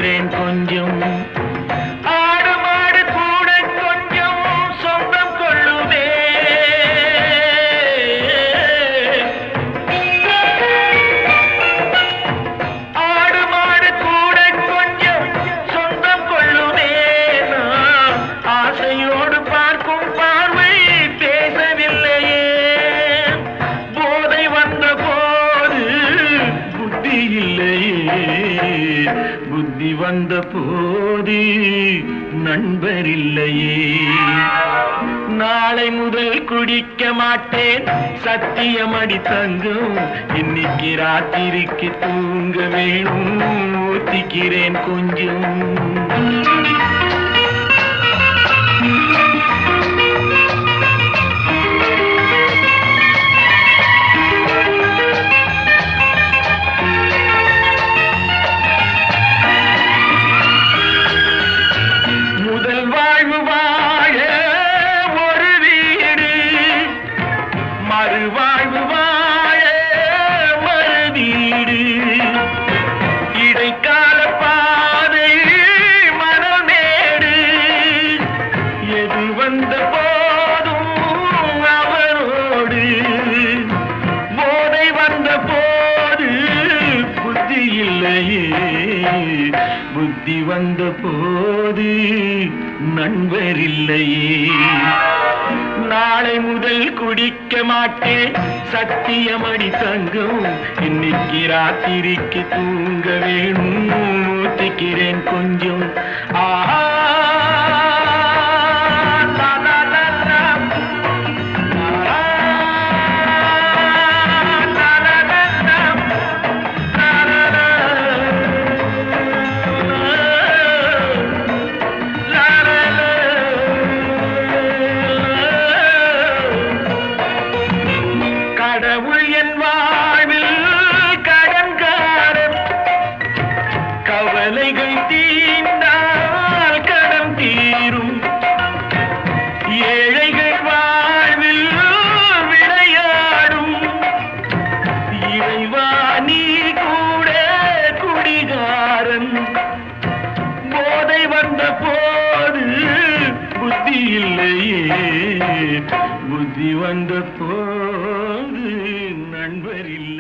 கொஞ்சம் ஆடு மாடு கூட கொஞ்சம் சொந்தம் கொள்ளுமே. ஆடு மாடு கூட கொஞ்சம் சொந்தம் கொள்ளுமே. நான் ஆசையோடு பார்க்கும் பார்வை பேசவில்லையே. போதை வந்த போது புத்தி இல்லையே. புத்தி வந்த போது நண்பர் இல்லையே. நாளை முதல் குடிக்க மாட்டேன் சத்தியமடி தங்கம். இன்னைக்கு ராத்திரிக்கு தூங்க வேணும் ஊத்திக்கிறேன் கொஞ்சம். மறுவாழ்வு வாழ மறுவீடு. இடைக்கால பாதை மனமேடு. எது வந்த போதும் அவரோடு. போதை வந்த போது புத்தி இல்லையே. புத்தி வந்த போது நண்பர் இல்லையே. நாளை முதல் குடிக்க மாட்டேன் சத்தியமடி தங்கம். இன்னைக்கு ராத்திரிக்கு தூங்க வேணும் ஊத்திக்கிறேன் கொஞ்சம். ஆஹா கடவுள் என் வாழ்வில் கடன்காரன். கவலைகள் தீர்ந்தால் கடன் தீரும். ஏழைகள் வாழ்வில் விளையாடும். இறைவா நீ கூட குடிகாரன். போதை வந்த போது புத்தி இல்லையே. புத்தி வந்த போது நண்பர் இல்லை.